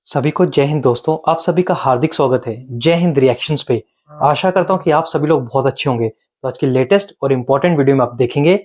सभी को जय हिंद दोस्तों। आप सभी का हार्दिक स्वागत है जय हिंद रिएक्शंस पे। आशा करता हूं कि आप सभी लोग बहुत अच्छे होंगे। तो आज की लेटेस्ट और इम्पोर्टेंट वीडियो में आप देखेंगे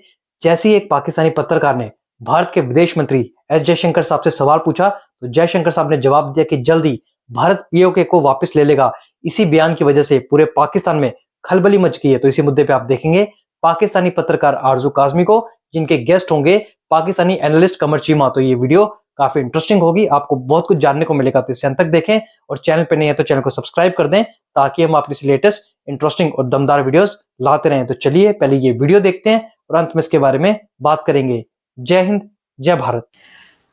जैसे ही एक पाकिस्तानी पत्रकार ने भारत के विदेश मंत्री एस जयशंकर साहब से सवाल पूछा तो जयशंकर साहब ने जवाब दिया कि जल्दी भारत पीओके को वापस ले लेगा। इसी बयान की वजह से पूरे पाकिस्तान में खलबली मच गई है। तो इसी मुद्दे पे आप देखेंगे पाकिस्तानी पत्रकार आरजू काजमी को, जिनके गेस्ट होंगे पाकिस्तानी एनालिस्ट कमर चीमा। तो ये वीडियो काफी इंटरेस्टिंग होगी, आपको बहुत कुछ जानने को मिलेगा। तो इसे अंत तक देखें और चैनल पे नहीं है तो चैनल को सब्सक्राइब कर दें ताकि हम आपके लेटेस्ट इंटरेस्टिंग और दमदार वीडियोस लाते रहें। तो चलिए पहले ये वीडियो देखते हैं और अंत में इसके बारे में बात करेंगे। जय हिंद, जय भारत।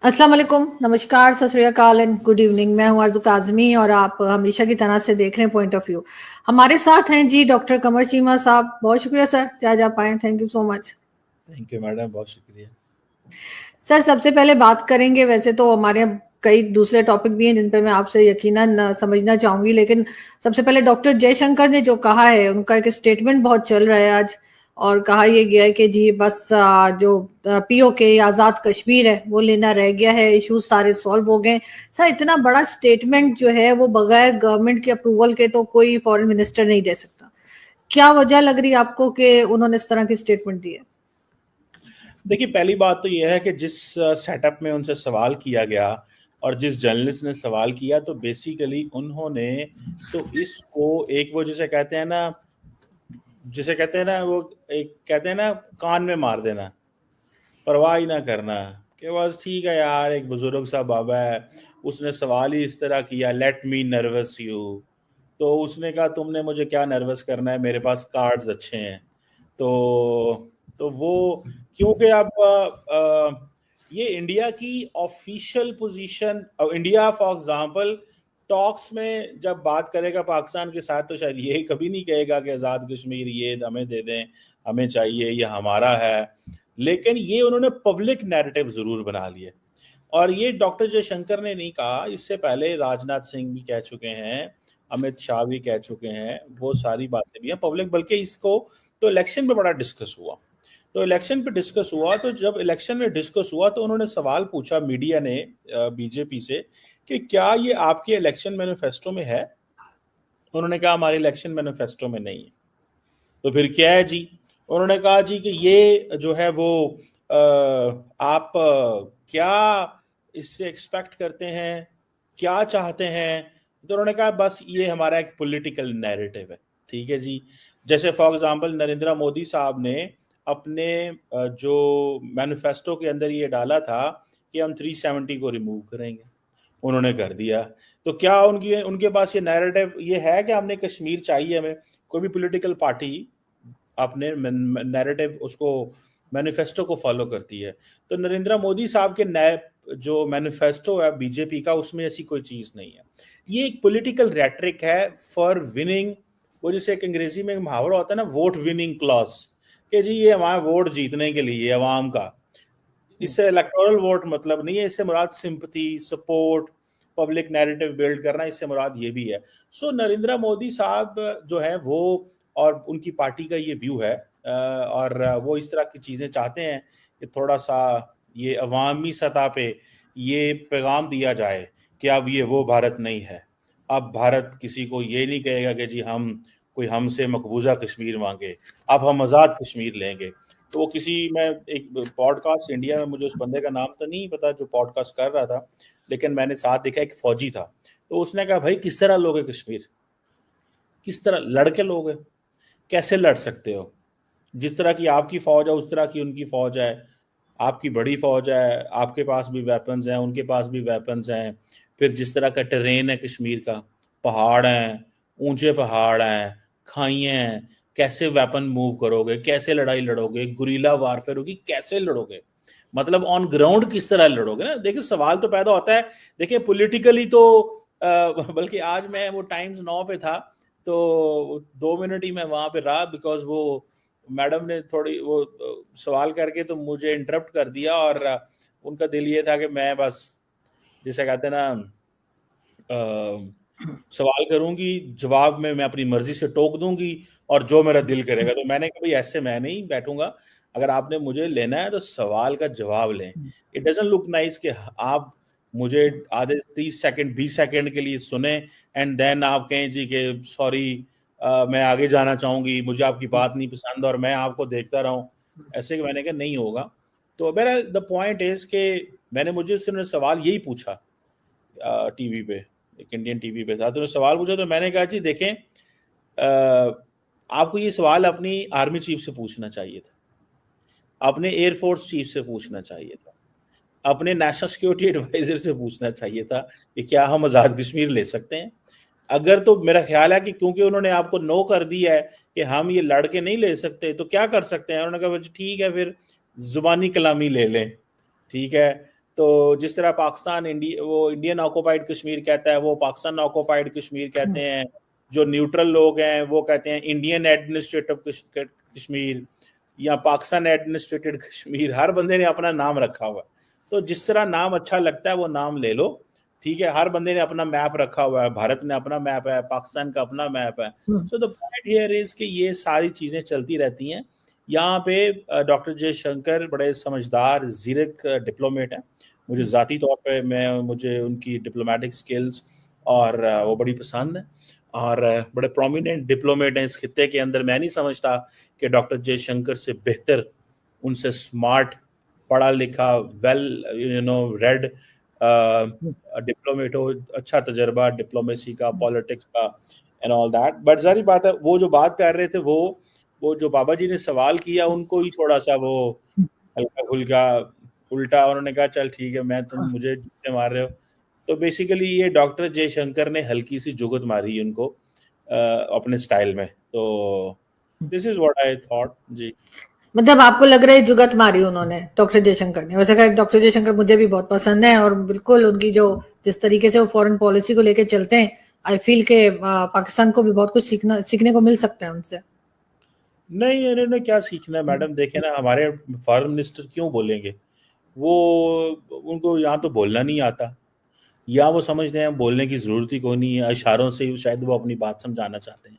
अस्सलाम वालेकुम, नमस्कार, सत श्री अकाल एंड गुड इवनिंग। मैं हूं आरजू काजमी और आप हमेशा की तरह से देख रहे हैं पॉइंट ऑफ व्यू। हमारे साथ हैं जी डॉक्टर कमर चीमा साहब। बहुत शुक्रिया सर कि आज आप आए। Thank you so much. Thank you madam, बहुत शुक्रिया। सर सबसे पहले बात करेंगे, वैसे तो हमारे यहाँ कई दूसरे टॉपिक भी हैं जिन पर मैं आपसे यकीनन समझना चाहूंगी, लेकिन सबसे पहले डॉक्टर जयशंकर ने जो कहा है, उनका एक स्टेटमेंट बहुत चल रहा है आज, और कहा यह गया है कि जी बस जो पीओके आजाद कश्मीर है वो लेना रह गया है, इश्यूज सारे सॉल्व हो गए। सर इतना बड़ा स्टेटमेंट जो है वो बगैर गवर्नमेंट के अप्रूवल के तो कोई फॉरेन मिनिस्टर नहीं दे सकता। क्या वजह लग रही है आपको कि उन्होंने इस तरह की स्टेटमेंट दी है? देखिए, पहली बात तो यह है कि जिस सेटअप में उनसे सवाल किया गया और जिस जर्नलिस्ट ने सवाल किया, तो बेसिकली उन्होंने तो इसको एक वो जिसे कहते हैं ना वो एक कहते हैं ना कान में मार देना, परवाह ही ना करना कि बस ठीक है यार, एक बुजुर्ग सा बाबा है, उसने सवाल ही इस तरह किया, लेट मी नर्वस यू। तो उसने कहा तुमने मुझे क्या नर्वस करना है, मेरे पास कार्ड्स अच्छे हैं। तो वो क्योंकि अब ये इंडिया की official position, India for example talks में जब बात करेगा पाकिस्तान के साथ, तो शायद ये कभी नहीं कहेगा कि आज़ाद कश्मीर ये हमें दे दें, हमें चाहिए, ये हमारा है। लेकिन ये उन्होंने पब्लिक नैरेटिव जरूर बना लिए, और ये डॉक्टर जयशंकर ने नहीं कहा, इससे पहले राजनाथ सिंह भी कह चुके हैं, अमित शाह भी कह चुके हैं, वो सारी बातें भी हैं पब्लिक। बल्कि इसको तो इलेक्शन पे बड़ा डिस्कस हुआ, तो जब इलेक्शन में डिस्कस हुआ तो उन्होंने सवाल पूछा मीडिया ने बीजेपी से कि क्या ये आपके इलेक्शन मैनिफेस्टो में है। उन्होंने कहा हमारे इलेक्शन मैनिफेस्टो में नहीं है। तो फिर क्या है जी? उन्होंने कहा जी कि ये जो है वो आप क्या इससे एक्सपेक्ट करते हैं, क्या चाहते हैं। तो उन्होंने कहा बस ये हमारा एक पॉलिटिकल नैरेटिव है। ठीक है जी। जैसे फॉर एग्जांपल नरेंद्र मोदी साहब ने अपने जो मैनिफेस्टो के अंदर ये डाला था कि हम 370 को रिमूव करेंगे, उन्होंने कर दिया। तो क्या उनके पास ये नैरेटिव ये है कि हमने कश्मीर चाहिए हमें? कोई भी पॉलिटिकल पार्टी अपने नैरेटिव उसको मैनिफेस्टो को फॉलो करती है। तो नरेंद्र मोदी साहब के नए जो मैनिफेस्टो है बीजेपी का, उसमें ऐसी कोई चीज नहीं है। ये एक पॉलिटिकल रेटरिक है फॉर विनिंग। वो जैसे एक अंग्रेजी में एक मुहावरा होता है ना, वोट विनिंग क्लॉज, कि जी ये हमारा वोट जीतने के लिए अवाम का। इससे इलेक्टोरल वोट मतलब नहीं है, इससे मुराद sympathy, support, public narrative build करना, इससे मुराद ये भी है। सो नरेंद्र मोदी साहब जो है वो और उनकी पार्टी का ये व्यू है, और वो इस तरह की चीज़ें चाहते हैं कि थोड़ा सा ये अवामी सतह पे ये पैगाम दिया जाए कि अब ये वो भारत नहीं है। अब भारत किसी को ये नहीं कहेगा कि जी हम कोई हमसे मकबूजा कश्मीर मांगे, अब हम आज़ाद कश्मीर लेंगे। तो वो मैं एक पॉडकास्ट इंडिया में, मुझे उस बंदे का नाम तो नहीं पता जो पॉडकास्ट कर रहा था, लेकिन मैंने साथ देखा एक फौजी था, तो उसने कहा भाई किस तरह लोगे कश्मीर, किस तरह लड़के लोगे, कैसे लड़ सकते हो? जिस तरह की आपकी फौज है उस तरह की उनकी फौज है, आपकी बड़ी फौज है, आपके पास भी वेपन्स हैं, उनके पास भी वेपन्स हैं। फिर जिस तरह का टेरेन है कश्मीर का, पहाड़ हैं, ऊंचे पहाड़ हैं, खाइयाँ हैं, कैसे वेपन मूव करोगे, कैसे लड़ाई लड़ोगे, गुरीला वारफेयर होगी, कैसे लड़ोगे, मतलब ऑन ग्राउंड किस तरह लड़ोगे ना। देखिए सवाल तो पैदा होता है। देखिए पॉलिटिकली तो बल्कि आज मैं वो टाइम्स 9 पे था, तो 2 मिनट ही मैं वहां पे रहा, बिकॉज वो मैडम ने थोड़ी वो सवाल करके तो मुझे इंटरप्ट कर दिया, और उनका दिल ये था कि मैं बस जिसे कहते हैं ना सवाल करूंगी, जवाब में मैं अपनी मर्जी से टोक दूंगी और जो मेरा दिल करेगा। तो मैंने कहा भाई ऐसे मैं नहीं बैठूंगा, अगर आपने मुझे लेना है तो सवाल का जवाब लें। इट डजंट लुक नाइस कि आप मुझे आधे 30 सेकंड 20 सेकंड के लिए सुने एंड देन आप कहें जी कि सॉरी मैं आगे जाना चाहूंगी, मुझे आपकी बात नहीं पसंद और मैं आपको देखता रहूं, ऐसे मैंने कहा नहीं होगा। तो मेरा द पॉइंट इज कि मैंने मुझे उसने सवाल यही पूछा टीवी पे, एक इंडियन टीवी पे था, तो उन्होंने सवाल पूछा, तो मैंने कहा जी देखें आपको ये सवाल अपनी आर्मी चीफ से पूछना चाहिए था, अपने एयरफोर्स चीफ से पूछना चाहिए था, अपने नेशनल सिक्योरिटी एडवाइजर से पूछना चाहिए था कि क्या हम आज़ाद कश्मीर ले सकते हैं। अगर तो मेरा ख्याल है कि क्योंकि उन्होंने आपको नो कर दिया है कि हम ये लड़के नहीं ले सकते, तो क्या कर सकते हैं, उन्होंने कहा ठीक है फिर जुबानी कलामी ले लें, ठीक है। तो जिस तरह पाकिस्तान वो इंडियन ऑक्युपाइड कश्मीर कहता है, वो पाकिस्तान ऑक्युपाइड कश्मीर कहते हैं, जो न्यूट्रल लोग हैं वो कहते हैं इंडियन एडमिनिस्ट्रेटिव कश्मीर या पाकिस्तान एडमिनिस्ट्रेटेड कश्मीर, हर बंदे ने अपना नाम रखा हुआ है। तो जिस तरह नाम अच्छा लगता है वो नाम ले लो, ठीक है। हर बंदे ने अपना मैप रखा हुआ है, भारत ने अपना मैप है, पाकिस्तान का अपना मैप है। So the point here is कि ये सारी चीजें चलती रहती हैं। यहाँ पे डॉक्टर जयशंकर बड़े समझदार जीरक डिप्लोमेट हैं। मुझे ज़ाती तौर पे मुझे उनकी डिप्लोमेटिक स्किल्स और वो बड़ी पसंद है और बड़े प्रोमिनेंट डिप्लोमेट हैं इस खित्ते के अंदर। मैं नहीं समझता कि डॉक्टर जयशंकर से बेहतर, उनसे स्मार्ट, पढ़ा लिखा, वेल रेड डिप्लोमेट हो, अच्छा तजर्बा डिप्लोमेसी का, पॉलिटिक्स का एंड ऑल दैट। बट सारी बात है, वो जो बात कर रहे थे वो जो बाबा जी ने सवाल किया उनको ही थोड़ा सा वो हल्का फुल्का उल्टा, उन्होंने कहा चल ठीक है, तुम मुझे जूते मार रहे हो। तो बेसिकली ये डॉक्टर जयशंकर ने हल्की सी जुगत मारी उनको अपने स्टाइल में। तो this is what I thought ji. मतलब आपको लग रहा है जुगत मारी उन्होंने डॉक्टर जयशंकर ने? वैसे खैर डॉक्टर जयशंकर मुझे भी बहुत पसंद है और बिल्कुल उनकी जो जिस तरीके से वो फॉरेन पॉलिसी को लेकर चलते हैं, आई फील के पाकिस्तान को भी बहुत कुछ सीखने को मिल सकता है उनसे। नहीं, इन्होंने क्या सीखना है मैडम, देखे ना हमारे फॉरेन मिनिस्टर क्यों बोलेंगे, वो उनको यहाँ तो बोलना नहीं आता, या वो समझते हैं बोलने की ज़रूरत ही कोई नहीं है, इशारों से शायद वो अपनी बात समझाना चाहते हैं।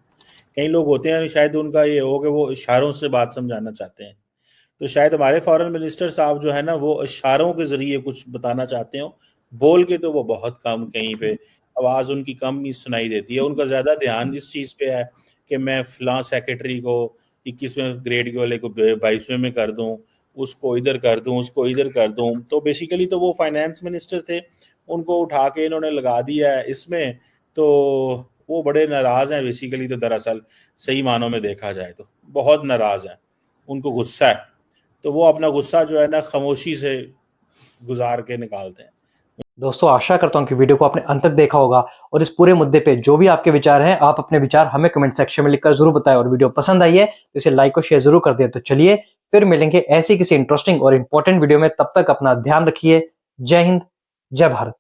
कई लोग होते हैं शायद उनका ये हो कि वो इशारों से बात समझाना चाहते हैं, तो शायद हमारे फॉरेन मिनिस्टर साहब जो है ना वो इशारों के ज़रिए कुछ बताना चाहते हो, बोल के तो वो बहुत कम, कहीं पे आवाज़ उनकी कम ही सुनाई देती है। उनका ज़्यादा ध्यान इस चीज़ पे है कि मैं फ़लाँ सेक्रेटरी को 21वें ग्रेड के वाले को 22वें में कर दूँ, उसको इधर कर दूँ, उसको इधर कर दूँ। तो बेसिकली तो वो फाइनेंस मिनिस्टर थे, उनको उठा के इन्होंने लगा दिया है इसमें, तो वो बड़े नाराज़ हैं बेसिकली। तो दरअसल सही मानों में देखा जाए तो बहुत नाराज़ हैं, उनको गुस्सा है, तो वो अपना गुस्सा जो है ना खामोशी से गुजार के निकालते हैं। दोस्तों आशा करता हूं कि वीडियो को आपने अंत तक देखा होगा और इस पूरे मुद्दे पे जो भी आपके विचार हैं आप अपने विचार हमें कमेंट सेक्शन में लिखकर जरूर बताएं और वीडियो पसंद आई है तो इसे लाइक और शेयर जरूर कर दें। तो चलिए फिर मिलेंगे ऐसी किसी इंटरेस्टिंग और इंपॉर्टेंट वीडियो में, तब तक अपना ध्यान रखिए। जय हिंद, जय भारत।